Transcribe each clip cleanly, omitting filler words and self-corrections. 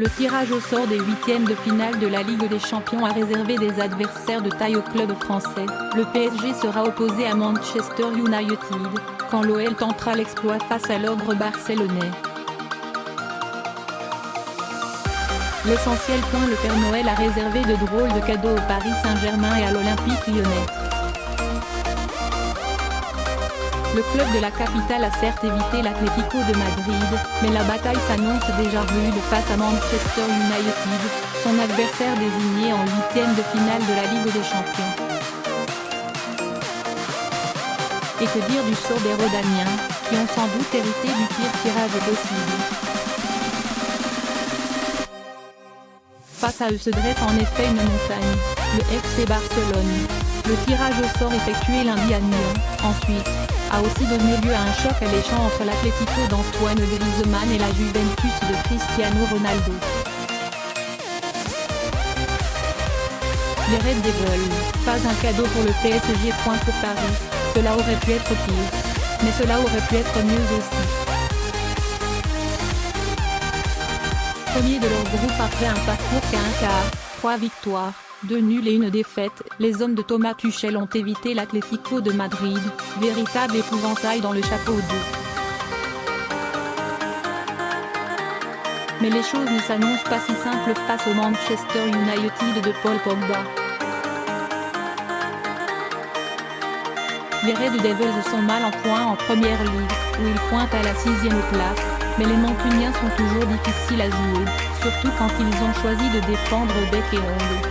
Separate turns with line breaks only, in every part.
Le tirage au sort des huitièmes de finale de la Ligue des Champions a réservé des adversaires de taille au club français. Le PSG sera opposé à Manchester United, quand l'OL tentera l'exploit face à l'ogre barcelonais. L'essentiel. Le Père Noël a réservé de drôles de cadeaux au Paris Saint-Germain et à l'Olympique Lyonnais. Le club de la capitale a certes évité l'Atlético de Madrid, mais la bataille s'annonce déjà rude face à Manchester United, son adversaire désigné en huitième de finale de la Ligue des Champions. Et que dire du sort des Rhodaniens, qui ont sans doute hérité du pire tirage possible. Face à eux se dresse en effet une montagne, le FC Barcelone. Le tirage au sort effectué lundi à Nyon, en Suisse, a aussi donné lieu à un choc alléchant entre l'Atlético d'Antoine Griezmann et la Juventus de Cristiano Ronaldo. Les Red Devils, pas un cadeau pour le PSG. Pour Paris, cela aurait pu être pire. Mais cela aurait pu être mieux aussi. Premier de leur groupe après un parcours qu'à un quart, 3 victoires, 2 nuls et 1 défaite, les hommes de Thomas Tuchel ont évité l'Atlético de Madrid, véritable épouvantail dans le chapeau d'eau. Mais les choses ne s'annoncent pas si simples face au Manchester United de Paul Pogba. Les Red Devils sont mal en point en première ligue, où ils pointent à la 6e place, mais les Mancuniens sont toujours difficiles à jouer, surtout quand ils ont choisi de défendre bec et ongles.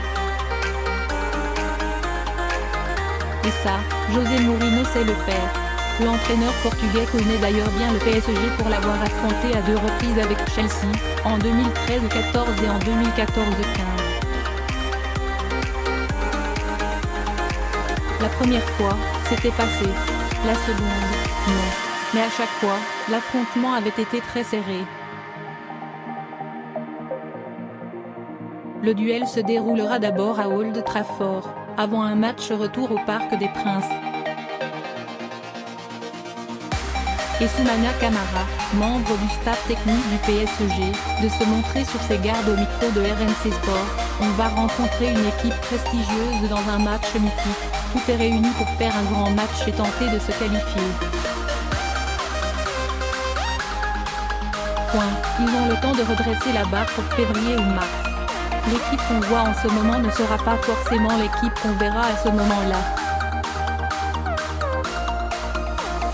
Et ça, José Mourinho sait le faire. L'entraîneur portugais connaît d'ailleurs bien le PSG pour l'avoir affronté à 2 reprises avec Chelsea, en 2013-14 et en 2014-15. La première fois, c'était passé. La seconde, non. Mais à chaque fois, l'affrontement avait été très serré. Le duel se déroulera d'abord à Old Trafford, avant un match retour au Parc des Princes. Et Soumana Camara, membre du staff technique du PSG, de se montrer sur ses gardes au micro de RMC Sport. On va rencontrer une équipe prestigieuse dans un match mythique. Tout est réuni pour faire un grand match et tenter de se qualifier. Ils ont le temps de redresser la barre pour février ou mars. L'équipe qu'on voit en ce moment ne sera pas forcément l'équipe qu'on verra à ce moment-là.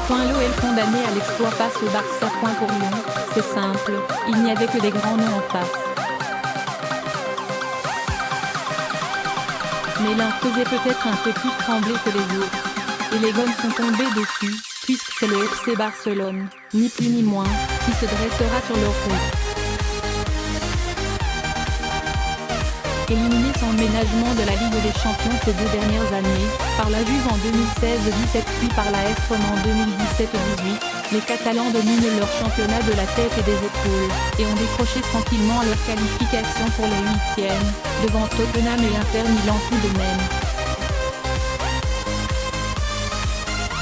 L'OL condamné à l'exploit face au Barça. Pour Lyon, c'est simple, il n'y avait que des grands noms en face. Mais l'un faisait peut-être un peu plus trembler que les autres. Et les gones sont tombés dessus, puisque c'est le FC Barcelone, ni plus ni moins, qui se dressera sur leur route. Éliminé sans ménagement de la Ligue des Champions ces 2 dernières années, par la Juve en 2016-17 puis par la AS Rome en 2017-18, les Catalans dominent leur championnat de la tête et des épaules, et ont décroché tranquillement leur qualification pour les huitièmes, devant Tottenham et l'Inter Milan tout de même.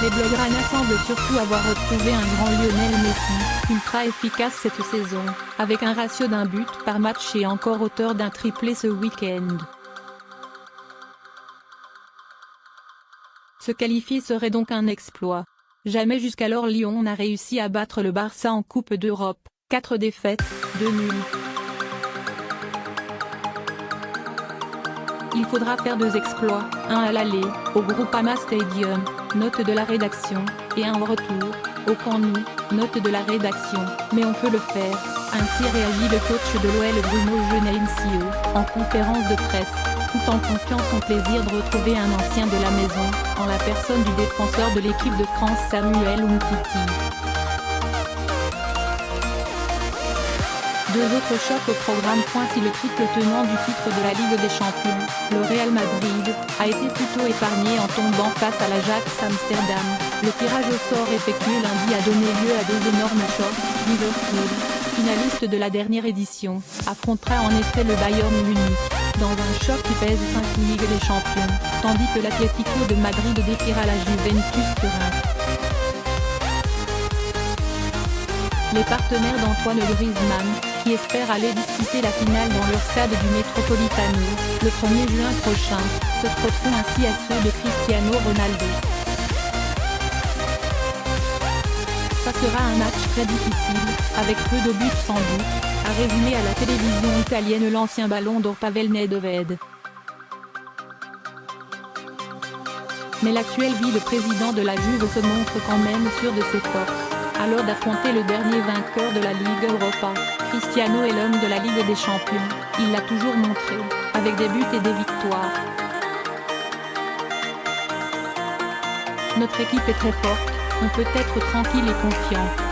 Les Blaugrana semblent surtout avoir retrouvé un grand Lionel Messi, ultra efficace cette saison, avec un ratio d'un but par match et encore auteur d'un triplé ce week-end. Se qualifier serait donc un exploit. Jamais jusqu'alors Lyon n'a réussi à battre le Barça en Coupe d'Europe, 4 défaites, 2 nuls. Il faudra faire 2 exploits, un à l'aller, au Groupama Stadium, note de la rédaction, et un au retour, au Camp Nou, note de la rédaction, mais on peut le faire, ainsi réagit le coach de l'OL Bruno Genesio, en conférence de presse, tout en confiant son plaisir de retrouver un ancien de la maison, en la personne du défenseur de l'équipe de France Samuel Umtiti. 2 autres chocs au programme. Si le triple tenant du titre de la Ligue des Champions, le Real Madrid, a été plutôt épargné en tombant face à l'Ajax Amsterdam, le tirage au sort effectué lundi a donné lieu à 2 énormes chocs. Liverpool, finaliste de la dernière édition, affrontera en effet le Bayern Munich, dans un choc qui pèse 5 Ligues des Champions, tandis que l'Atlético de Madrid défiera la Juventus Turin. les partenaires d'Antoine Griezmann, qui espèrent aller disputer la finale dans leur stade du Metropolitano, le 1er juin prochain, se frotteront ainsi à ceux de Cristiano Ronaldo. Ça sera un match très difficile, avec peu de buts sans doute, a résumé à la télévision italienne l'ancien ballon d'or Pavel Nedved. Mais l'actuel vice-président de la Juve se montre quand même sûr de ses forces. Alors d'affronter le dernier vainqueur de la Ligue Europa, Cristiano est l'homme de la Ligue des Champions, il l'a toujours montré, avec des buts et des victoires. Notre équipe est très forte, on peut être tranquille et confiant.